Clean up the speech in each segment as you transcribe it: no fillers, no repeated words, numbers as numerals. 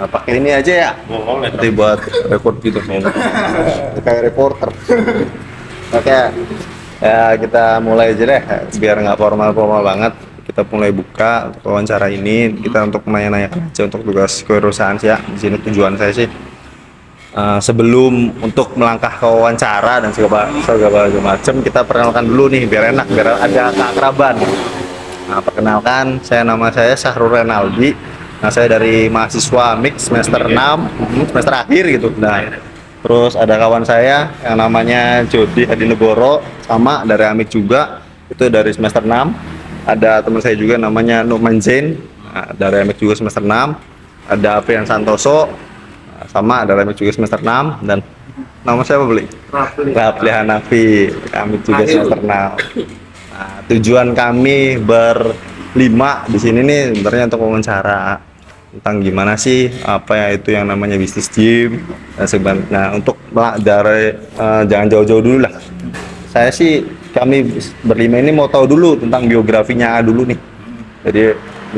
pakai ini aja ya. Boleh. Nanti buat record gitu. Kayak reporter. Oke. Ya kita mulai aja deh, biar nggak formal-formal banget. Kita mulai buka untuk wawancara ini. Kita untuk nanya-nanya aja untuk tugas kewirausahaan sih ya. Di sini tujuan saya sih sebelum untuk melangkah ke wawancara dan segala macam, kita perkenalkan dulu nih biar enak, biar ada keakraban. Nah, perkenalkan, nama saya Syahrul Renaldi. Nah, saya dari mahasiswa mix semester 6, semester akhir gitu. Nah, terus ada kawan saya yang namanya Jody Hadinegoro, sama dari Amik juga, itu dari semester 6. Ada teman saya juga namanya Numan Zain, dari Amik juga semester 6. Ada Aprian Santoso, sama ada Amik juga semester 6. Dan nama saya apa beli? Rafli Hanafi, kami juga semester 6. Nah, tujuan kami berlima di sini nih sebenarnya untuk wawancara tentang gimana sih apa ya itu yang namanya bisnis gym dan sebenarnya. Nah, untuk dari jangan jauh-jauh dulu lah. Kami berlima ini mau tahu dulu tentang biografinya dulu nih. Jadi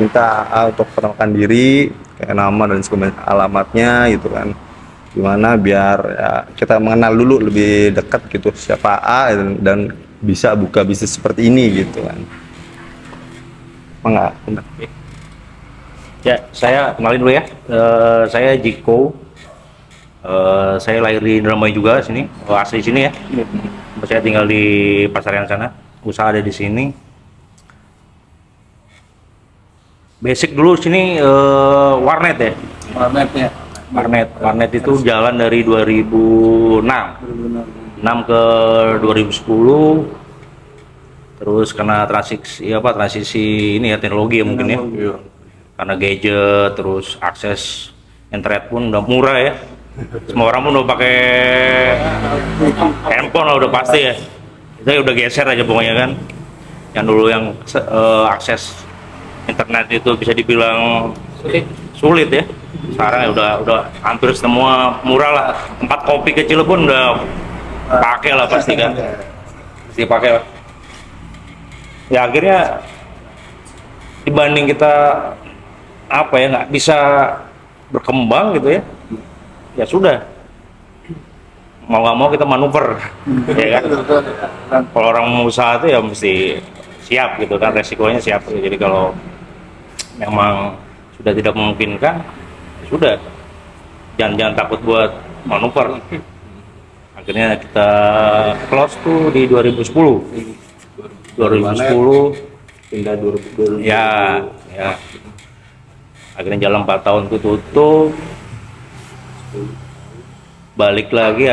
minta untuk perkenalkan diri, kayak nama dan alamatnya gitu kan. Gimana biar ya, kita mengenal dulu lebih dekat gitu siapa A dan bisa buka bisnis seperti ini gitu kan. Enggak. Ya, saya kenalin dulu ya. Saya Jiko. Saya lahir di Indramayu juga sini. Asli sini ya. Saya tinggal di Pasarian sana. Usaha ada di sini. Basic dulu sini warnet ya. Warnet itu jalan dari 2006 ke 2010, terus kena transisi ini ya, teknologi ya mungkin ya, karena gadget, terus akses internet pun udah murah ya, semua orang pun udah pakai handphone lah udah pasti ya, kita udah geser aja pokoknya kan, yang dulu yang akses internet itu bisa dibilang sulit ya, sekarang ya udah hampir semua murah lah, tempat kopi kecil pun udah pakai lah pasti kan, pasti pakai lah. Ya akhirnya dibanding kita apa ya nggak bisa berkembang gitu ya, ya sudah mau nggak mau kita manuver, ya kan. Kalau orang mau usaha itu ya mesti siap gitu kan, resikonya siap. Jadi kalau memang sudah tidak memungkinkan, ya sudah jangan takut buat manuver. Akhirnya kita close tuh di 2010 pindah 2020 ya akhirnya jalan 4 tahun tuh tutup, balik lagi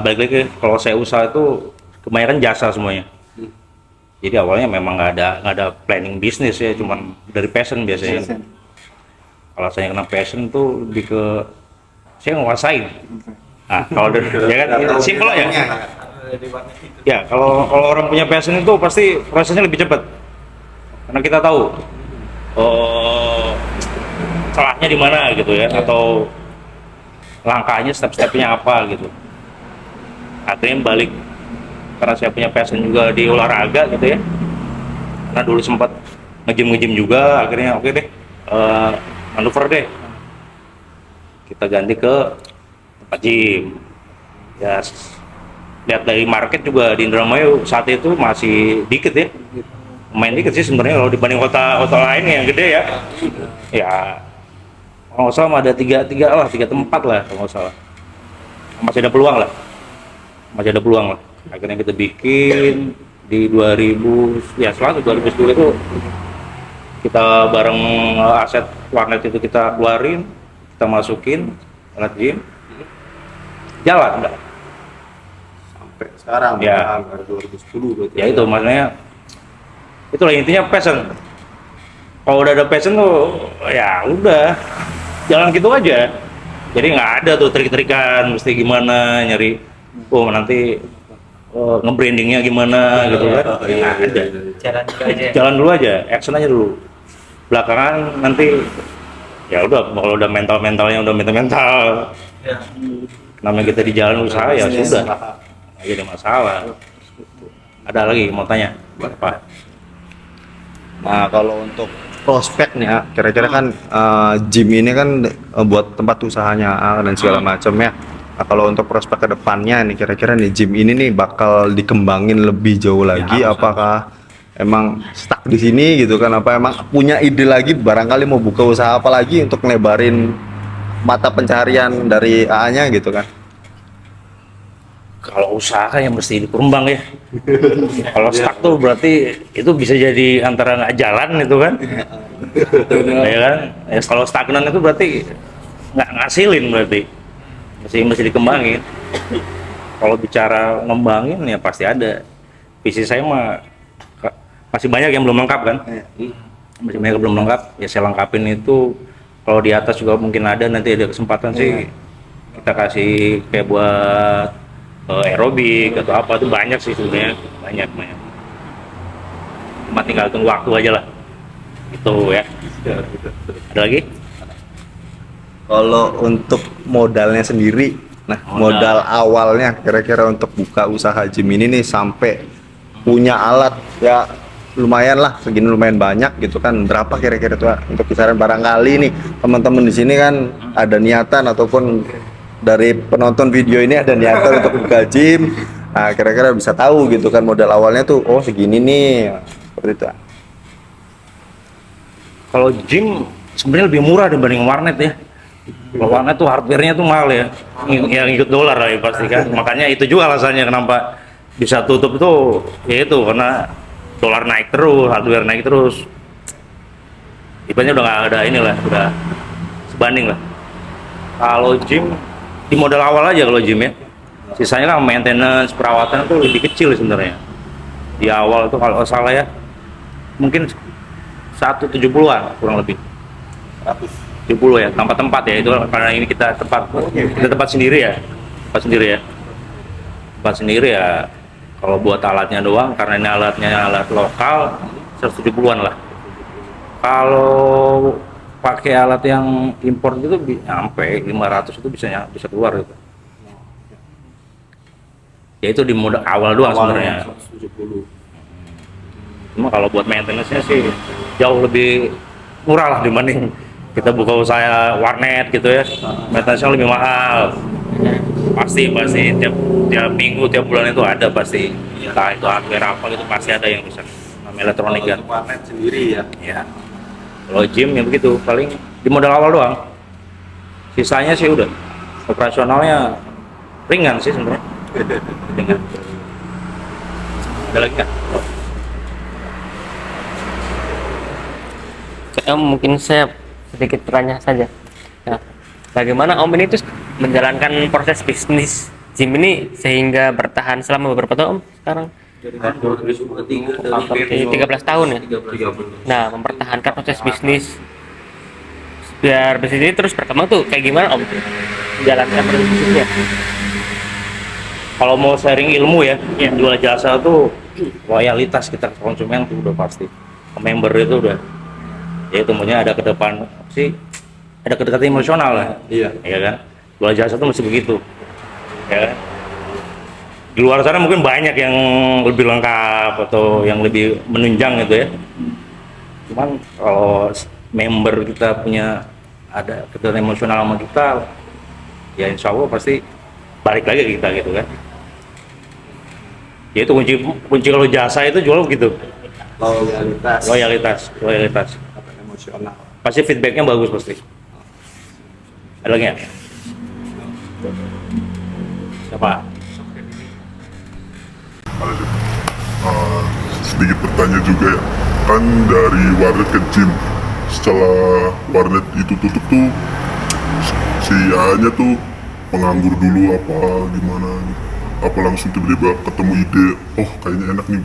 balik lagi. Kalau saya usaha itu kebanyakan jasa semuanya, jadi awalnya memang nggak ada planning bisnis ya, cuman dari passion biasanya. Kalau saya kena passion tuh lebih ke saya nguasain. Nah, kalau ya kan simpel ya. Ya, kalau orang punya passion itu pasti prosesnya lebih cepat. Karena kita tahu salahnya di mana gitu ya, atau langkahnya, step-stepnya apa gitu. Akhirnya balik karena saya punya passion juga di olahraga gitu ya. Karena dulu sempat nge-gym juga, akhirnya oke deh, manuver deh. Kita ganti ke tempat gym. Ya, lihat dari market juga di Indramayu saat itu masih dikit ya, main dikit sih sebenarnya kalau dibanding kota lain yang gede ya. Ya kalau nggak salah ada tiga tempat lah kalau nggak salah, masih ada peluang lah. Akhirnya kita bikin di 2000 ya, setelah 2010 itu kita bareng aset warnet itu kita keluarin, kita masukin alat gym, jalan enggak sampai sekarang ya. 2010 berarti. Ya itu makanya itulah intinya passion. Kalau udah ada passion tuh ya udah jalan gitu aja. Jadi nggak ada tuh trik-trikan mesti gimana nyari nanti nge-brandingnya gimana gitu kan. Nggak ada. Jalan dulu aja, action aja dulu. Belakangan nanti ya udah, kalau udah mentalnya udah mental. Namanya kita di jalan usaha ya sudah. Nggak jadi masalah. Ada lagi mau tanya apa? Nah, kalau untuk prospeknya, kira-kira kan gym ini kan buat tempat usahanya dan segala macam ya. Nah, kalau untuk prospek kedepannya nih, kira-kira nih gym ini nih bakal dikembangin lebih jauh lagi, harus, apakah emang stuck di sini gitu kan? Apa emang punya ide lagi, barangkali mau buka usaha apa lagi untuk ngelebarin mata pencarian dari AA-nya gitu kan? Kalau usaha kan yang mesti dikembang ya. Kalau stuck tuh berarti itu bisa jadi antara nggak jalan itu kan. Ya kan? Ya, kalau stagnan itu berarti nggak ngasilin berarti. Mesti dikembangin. Kalau bicara ngembangin ya pasti ada. Visi saya mah masih banyak yang belum lengkap kan. Masih banyak yang belum lengkap. Ya saya lengkapin itu. Kalau di atas juga mungkin ada, nanti ada kesempatan sih kita kasih kayak buat aerobik atau apa, itu banyak sih sebenarnya, banyak. Cuma tinggal tunggu waktu aja lah. Itu ya. Ada lagi? Kalau untuk modalnya sendiri, nah modal awalnya kira-kira untuk buka usaha gym ini nih sampai punya alat ya lumayan lah, segini lumayan banyak gitu kan, berapa kira-kira tuh untuk kisaran? Barangkali nih teman-teman di sini kan ada niatan ataupun dari penonton video ini ada niatan untuk buka gym, nah kira-kira bisa tahu gitu kan modal awalnya tuh oh segini nih, seperti itu. Kalau gym sebenarnya lebih murah dibanding warnet ya. Kalau warnet tuh hardware-nya tuh mahal ya, yang ikut dolar lah ya pasti kan. Makanya itu juga alasannya kenapa bisa tutup tuh, ya itu karena dolar naik terus, hardware naik terus. Ibaratnya udah nggak ada inilah, udah sebanding lah. Kalau gym di modal awal aja kalau gym ya. Sisanya kan maintenance, perawatan itu lebih kecil sebenarnya. Di awal tuh kalau salah ya, mungkin 170-an kurang lebih. 170 ya, tanpa tempat ya, itu karena ini kita tempat sendiri ya. Tempat sendiri ya. Kalau buat alatnya doang, karena ini alat lokal, 170-an lah. Kalau pakai alat yang impor itu sampai 500 itu bisa keluar gitu. Ya itu di modal awal doang sebenarnya. 170. Cuma kalau buat maintenance-nya sih jauh lebih murah lah dibanding kita buka usaha warnet gitu ya. Maintenance-nya lebih mahal. Pasti tiap minggu, tiap bulan itu ada pasti. Entah itu hardware apa gitu pasti ada yang bisa. Namanya elektronik kan. Warnet sendiri ya. Ya. Kalau gym ya begitu, paling di modal awal doang. Sisanya sih udah operasionalnya ringan sih sebenarnya. Ringan. Ada lagi kan? Mungkin saya sedikit bertanya saja. Nah, bagaimana Om ini tuh menjalankan proses bisnis gym ini sehingga bertahan selama beberapa tahun Om sekarang? Dari 2003 Jadi 13 tahun ya. Nah, mempertahankan proses bisnis biar bisnis ini terus berkembang tuh kayak gimana Om? Menjalankan proses bisnisnya. Kalau mau sharing ilmu ya, jual jasa tuh loyalitas kita ke konsumen tuh udah pasti. Ke member itu udah. Ya itu punya ada ke depan sih, ada kedekatan emosional lah. Iya. Ya kan? Jual jasa tuh mesti begitu. Ya kan? Di luar sana mungkin banyak yang lebih lengkap atau yang lebih menunjang gitu ya. Cuman kalau member kita punya ada kedekatan emosional sama kita, ya insya Allah pasti balik lagi ke kita gitu kan. Ya itu kunci kalau jasa itu jual begitu. Loyalitas. Emosional. Pasti feedbacknya bagus pasti. Ada lagi ya? Siapa? Sedikit bertanya juga ya, kan dari warnet ke gym, setelah warnet itu tutup tuh si A-nya tuh penganggur dulu apa gimana gitu, apa langsung tiba-tiba ketemu ide, oh kayaknya enak nih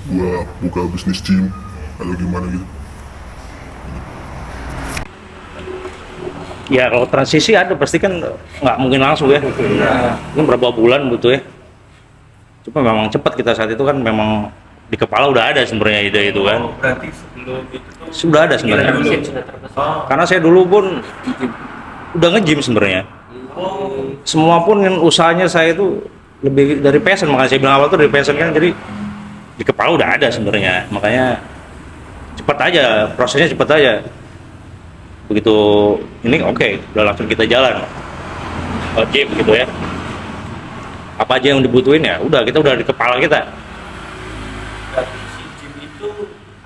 gua buka bisnis gym atau gimana gitu. Ya kalau transisi ada pasti kan nggak mungkin langsung ya. Mungkin berapa bulan butuh ya. Cuma memang cepat kita saat itu kan memang di kepala udah ada sebenarnya ide itu kan. Berarti sebelum itu tuh Sudah ada sebenarnya. Sudah terpesan. Karena saya dulu pun udah nge-gym sebenarnya. Semua pun yang usahanya saya itu lebih dari passion, makanya saya bilang awal tuh dari passion kan, jadi di kepala udah ada sebenarnya. Makanya cepat aja, prosesnya cepat aja. Begitu ini oke, udah langsung kita jalan gym gitu ya. Apa aja yang dibutuhin ya udah, kita udah di kepala kita. Berarti si gym itu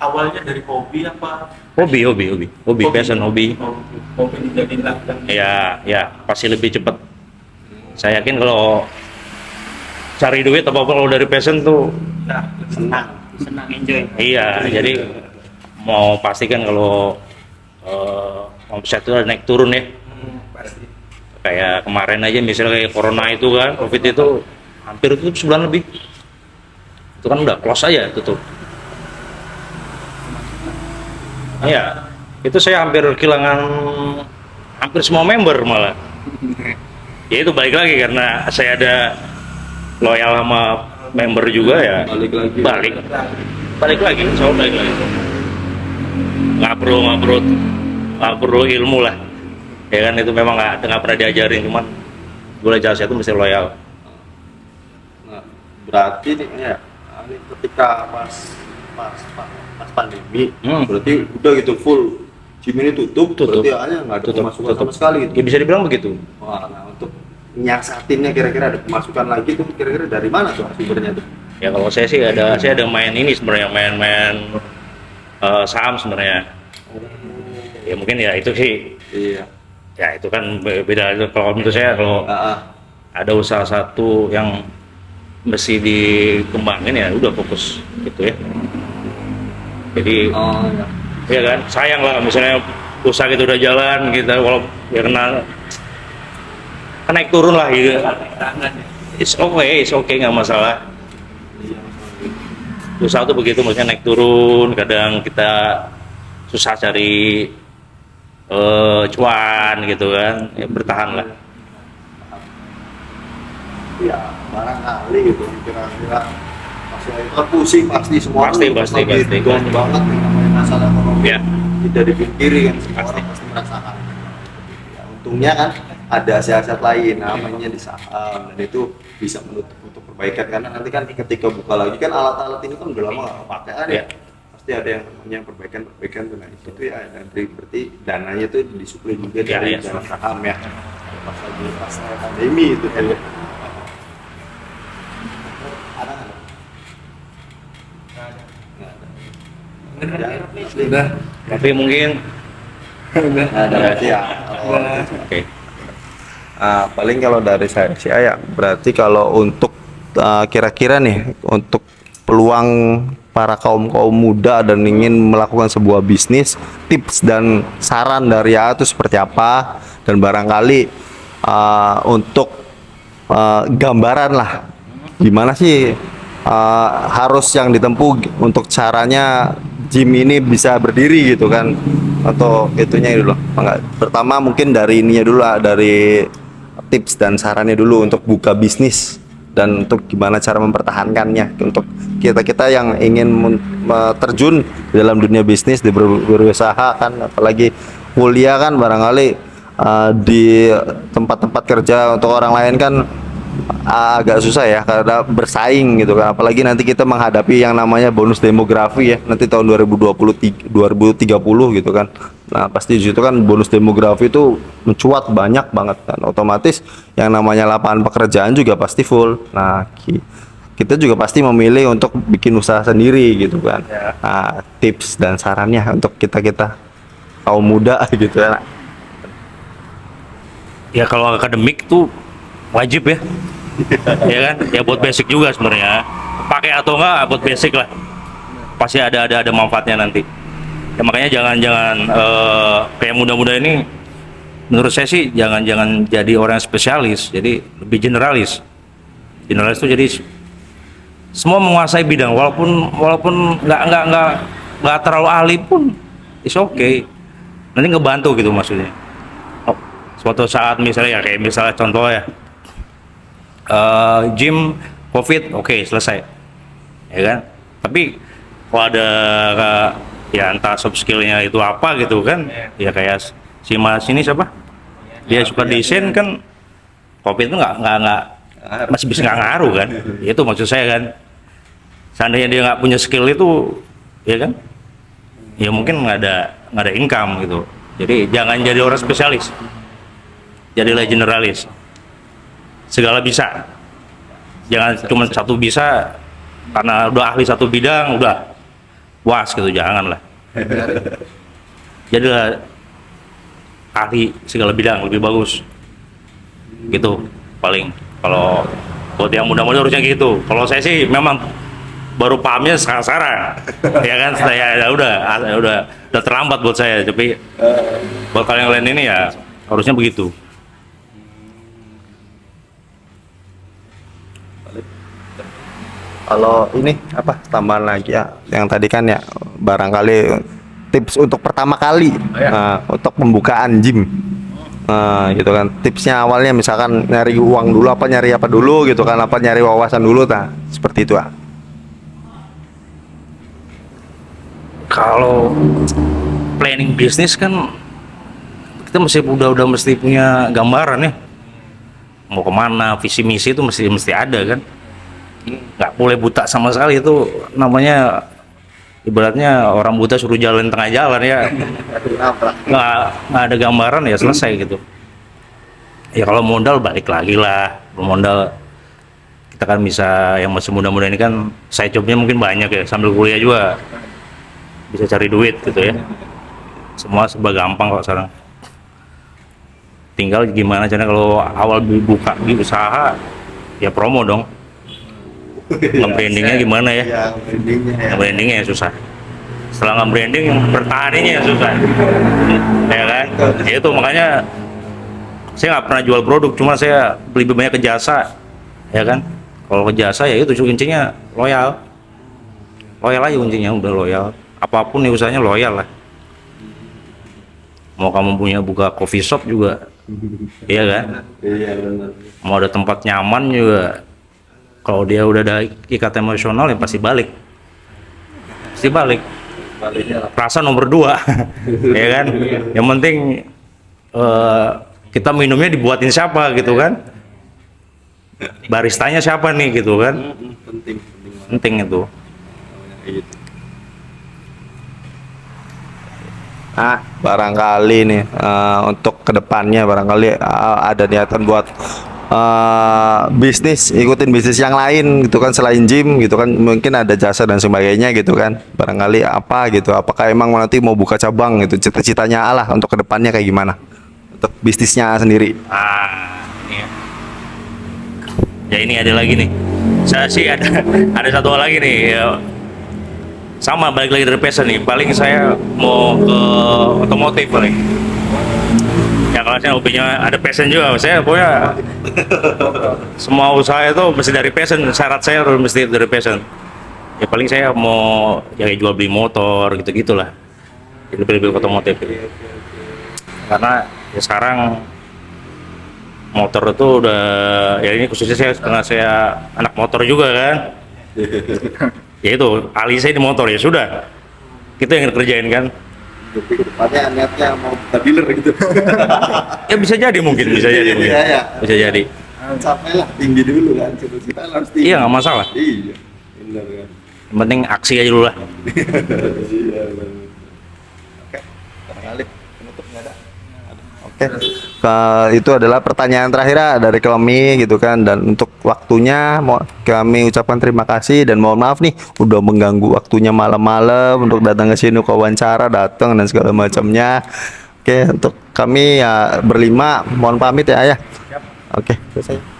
awalnya dari hobi apa? Hobi, passion, hobi. Hobi dijadiin ladang. Ya pasti lebih cepat. Saya yakin kalau cari duit apa kalau dari passion tuh Nah, Senang enjoy. iya, jadi mau pastikan kalau omset itu ada naik turun ya. pasti. Kayak kemarin aja misalnya kayak corona itu kan, covid itu hampir tutup sebulan lebih. Itu kan udah close aja tutup. Iya, itu saya hampir kehilangan hampir semua member malah. Ya itu balik lagi karena saya ada loyal sama member juga ya. Balik lagi, selalu balik lagi. Nggak perlu ilmu lah. Ya kan itu memang nggak pernah diajarin, cuman boleh jelas itu mesti loyal. Nah, berarti nih ya, ini ketika pas pandemi, berarti udah gitu full gym ini tutup. Berarti hanya nggak ada pemasukan sama sekali gitu. Ya bisa dibilang begitu. Wah, nah untuk nyiasatinnya kira-kira ada pemasukan lagi tuh kira-kira dari mana tuh sumbernya tuh? Ya kalau saya sih ada main ini sebenarnya, main saham sebenarnya. Ya mungkin ya itu sih. Iya. Ya itu kan beda. Kalau menurut saya kalau ada usaha satu yang mesti dikembangin ya udah fokus gitu ya. Jadi ya kan sayang lah misalnya usaha itu udah jalan gitu, walau ya kena naik turun lah gitu. It's okay nggak masalah. Usaha tuh begitu, maksudnya naik turun, kadang kita susah cari cuan gitu kan, ya bertahan lah. Ya barangkali gitu kira-kira masih kan pusing pasti semua Pasti down banget yang namanya masalah ekonomi Ya. tidak dipikiri kan, semua orang pasti merasakan. Ya, untungnya kan ada aset-aset lain namanya di saham, dan itu bisa menutup untuk perbaikan, karena nanti kan ketika buka lagi kan alat-alat ini kan udah lama nggak pakai kan ya. Ya. Pasti ada yang namanya perbaikan tuh, nah itu ya, dan berarti dananya tuh disuplai juga Ya, dari ya. dana saham ya, pas pandemi itu kan. Ada nggak? Udah. Tapi mungkin Ada berarti ya. oke. Paling kalau dari saya sih ya, berarti kalau untuk kira-kira nih untuk peluang para kaum muda dan ingin melakukan sebuah bisnis, tips dan saran dari itu seperti apa, dan barangkali untuk gambaran lah gimana sih harus yang ditempuh untuk caranya gym ini bisa berdiri gitu kan, atau itunya dulu. Pertama mungkin dari ininya dulu lah, dari tips dan sarannya dulu untuk buka bisnis dan untuk gimana cara mempertahankannya untuk kita yang ingin terjun dalam dunia bisnis, di berusaha kan, apalagi kuliah kan barangkali di tempat-tempat kerja untuk orang lain kan agak susah ya karena bersaing gitu kan, apalagi nanti kita menghadapi yang namanya bonus demografi ya nanti tahun 2030 gitu kan. Nah pasti di situ kan bonus demografi itu mencuat banyak banget kan, otomatis yang namanya lapangan pekerjaan juga pasti full. Nah kita juga pasti memilih untuk bikin usaha sendiri gitu kan. Nah tips dan sarannya untuk kita kaum muda gitu kan. Ya kalau akademik tuh wajib ya. Ya kan, ya buat basic juga sebenarnya. Pakai atau enggak buat basic lah. Pasti ada manfaatnya nanti. Ya makanya jangan kayak muda-muda ini, menurut saya sih jangan jadi orang spesialis, jadi lebih generalis. Generalis itu jadi semua menguasai bidang, walaupun nggak terlalu ahli pun it's okay. Nanti ngebantu gitu maksudnya. Suatu saat misalnya ya kayak misalnya contoh ya gym COVID oke, selesai ya kan, tapi kalau ada ya entah soft skillnya itu apa gitu kan, ya kayak si mas ini siapa, dia suka desain kan, COVID itu nggak masih bisa nggak ngaruh kan, itu maksud saya kan. Seandainya dia nggak punya skill itu ya kan, ya mungkin nggak ada income gitu. Jadi jangan jadi orang spesialis, jadilah generalis, segala bisa. Jangan cuma satu bisa karena udah ahli satu bidang udah puas gitu, janganlah. Jadilah ahli segala bidang, lebih bagus gitu. Paling kalau buat yang muda-muda harusnya gitu. Kalau saya sih memang baru pahamnya sekarang, ya kan. Saya udah terlambat buat saya, tapi buat kalian yang lain ini ya harusnya begitu. Kalau ini apa tambahan lagi ya, yang tadi kan ya barangkali tips untuk pertama kali untuk pembukaan gym. Gitu kan, tipsnya awalnya misalkan nyari uang dulu apa nyari apa dulu gitu kan, apa nyari wawasan dulu seperti itu. Kalau planning bisnis kan kita udah mesti punya gambaran ya, mau kemana, visi misi itu mesti ada kan. Nggak boleh buta sama sekali, itu namanya ibaratnya orang buta suruh jalan tengah jalan ya. nggak ada gambaran ya selesai gitu. Ya kalau modal balik lagi lah, modal kita kan bisa, yang masih muda-muda ini kan side jobnya mungkin banyak ya, sambil kuliah juga bisa cari duit gitu ya. Semua serba gampang kok sekarang, tinggal gimana caranya. Kalau awal buka di usaha ya promo dong. Nge-brandingnya gimana ya? Nge-brandingnya ya susah. Setelah nge-branding, bertaninya ya susah. Ya kan? Ya itu makanya saya nggak pernah jual produk, cuma saya lebih banyak ke jasa. Ya kan? Kalau ke jasa ya itu kuncinya loyal. Loyal aja kuncinya, udah loyal. Apapun nih usahanya loyal lah. Mau kamu buka coffee shop juga, iya kan? Iya benar. Mau ada tempat nyaman juga, kalau dia udah ada ikatan emosional ya pasti balik. Rasa nomor 2. Ya kan, yang penting kita minumnya dibuatin siapa gitu kan, baristanya siapa nih gitu kan. Penting itu. Barangkali nih untuk kedepannya barangkali ada niatan buat bisnis, ikutin bisnis yang lain gitu kan selain gym gitu kan, mungkin ada jasa dan sebagainya gitu kan, barangkali apa gitu, apakah emang nanti mau buka cabang gitu, cita-citanya Allah untuk kedepannya kayak gimana untuk bisnisnya sendiri? Iya. Ya ini ada lagi nih, saya sih ada satu hal lagi nih ya. Sama, balik lagi dari passion nih, paling saya mau ke otomotif paling. Ya kalau saya hobinya ada passion juga, saya pokoknya semua usaha itu mesti dari passion, syarat saya harus mesti dari passion. Ya paling saya mau ya jual beli motor gitu-gitulah, lebih ke otomotif gitu. Karena ya sekarang motor itu udah, ya ini khususnya saya karena saya anak motor juga kan. Ya itu, ahli saya di motor, ya sudah kita yang kerjain kan. Jadi kedepannya niatnya mau buka dealer gitu. Ya bisa jadi mungkin. Bisa jadi. Sampai lah tinggi dulu kan, cita-cita harus tinggi. Iya nggak masalah. Iya, benar kan. Yang penting aksi aja dulu lah. Iya benar. Oke, barangkali penutupnya ada. Oke, itu adalah pertanyaan terakhir dari kami gitu kan, dan untuk waktunya kami ucapkan terima kasih dan mohon maaf nih udah mengganggu waktunya malam-malam untuk datang ke sini wawancara, datang dan segala macamnya. Oke, untuk kami ya berlima mohon pamit ya. Oke, selesai.